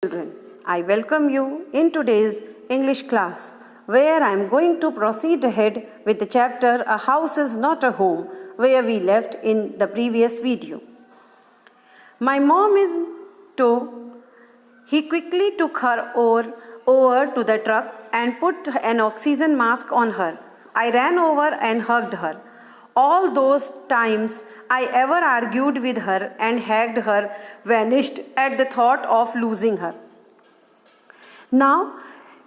Children, I welcome you in today's English class where I am going to proceed ahead with the chapter A House is Not a Home, where we left in the previous video. My mom is tow. He quickly took her over to the truck and put an oxygen mask on her. I ran over and hugged her. All those times I ever argued with her and hugged her vanished at the thought of losing her. Now,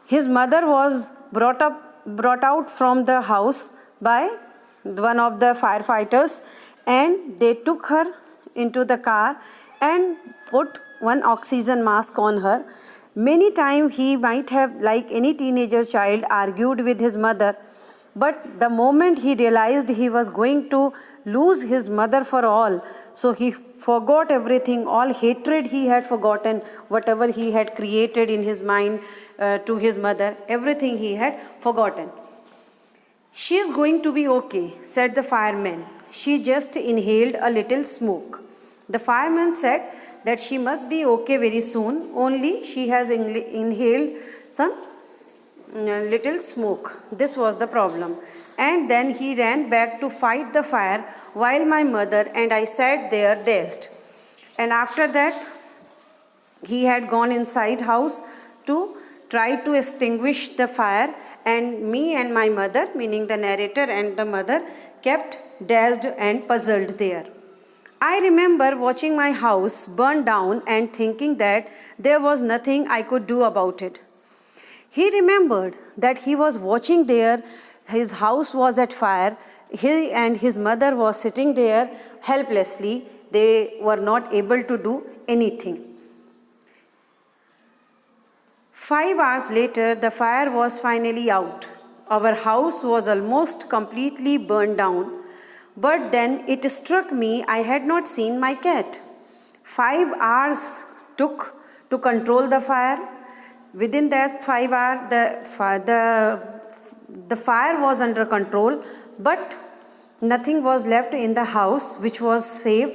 his mother was brought out from the house by one of the firefighters, and they took her into the car and put one oxygen mask on her. Many times he might have, like any teenager child, argued with his mother, but the moment he realized he was going to lose his mother for all, so he forgot everything, all hatred he had forgotten, whatever he had created in his mind to his mother, everything he had forgotten. She is going to be okay, said the fireman. She just inhaled a little smoke. The fireman said that she must be okay very soon, only she has inhaled some little smoke. This was the problem. And then he ran back to fight the fire while my mother and I sat there dazed. And after that, he had gone inside house to try to extinguish the fire, and me and my mother, meaning the narrator and the mother, kept dazed and puzzled there. I remember watching my house burn down and thinking that there was nothing I could do about it. He remembered that he was watching there, his house was at fire, he and his mother was sitting there helplessly. They were not able to do anything. 5 hours later, the fire was finally out. Our house was almost completely burned down. But then it struck me I had not seen my cat. 5 hours took to control the fire. Within that 5 hours, the fire was under control, but nothing was left in the house which was saved.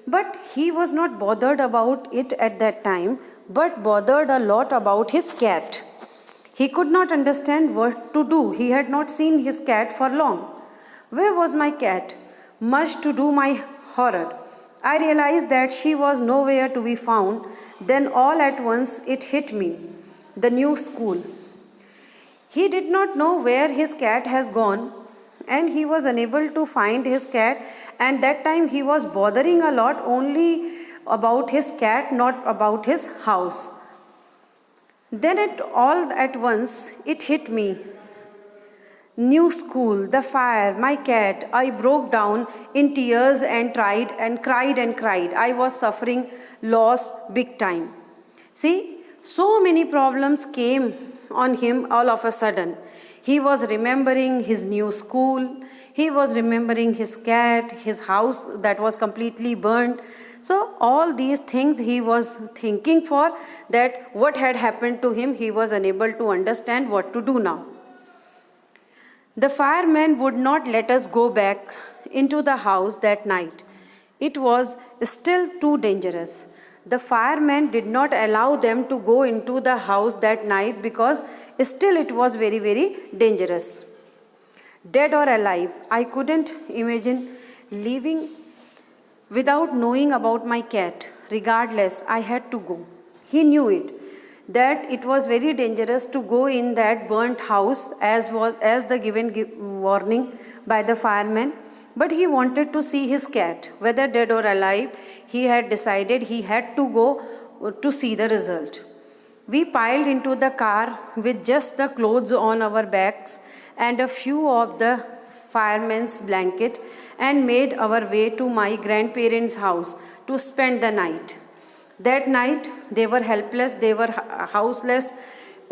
But he was not bothered about it at that time, but bothered a lot about his cat. He could not understand what to do. He had not seen his cat for long. Where was my cat? Much to do my horror. I realized that she was nowhere to be found. Then all at once it hit me. The new school. He did not know where his cat has gone, and he was unable to find his cat, and that time he was bothering a lot only about his cat, not about his house. Then all at once it hit me. New school, the fire, my cat. I broke down in tears and cried. I was suffering loss big time. See, so many problems came on him all of a sudden. He was remembering his new school. He was remembering his cat, his house that was completely burned. So all these things he was thinking for, that what had happened to him, he was unable to understand what to do now. The fireman would not let us go back into the house that night. It was still too dangerous. The fireman did not allow them to go into the house that night because still it was very, very dangerous. Dead or alive, I couldn't imagine leaving without knowing about my cat. Regardless, I had to go. He knew it, that it was very dangerous to go in that burnt house as the given warning by the fireman. But he wanted to see his cat, whether dead or alive. He had decided he had to go to see the result. We piled into the car with just the clothes on our backs and a few of the fireman's blanket and made our way to my grandparents' house to spend the night. That night they were helpless, they were houseless.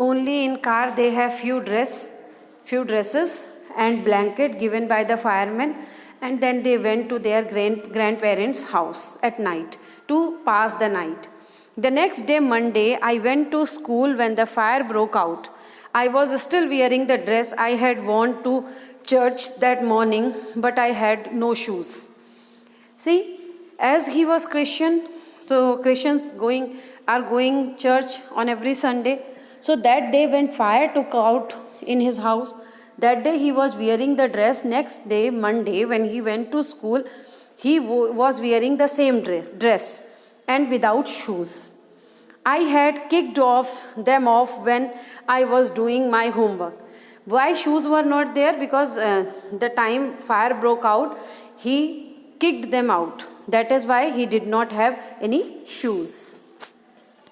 Only in car they have few dresses and blanket given by the fireman, and then they went to their grandparents' house at night to pass the night. The next day, Monday, I went to school when the fire broke out. I was still wearing the dress I had worn to church that morning, but I had no shoes. See, as he was Christian, so Christians going are going church on every Sunday. So that day when fire took out in his house, that day he was wearing the dress. Next day, Monday, when he went to school, he was wearing the same dress and without shoes. I had kicked them off when I was doing my homework. Why shoes were not there? Because the time fire broke out, he kicked them out. That is why he did not have any shoes.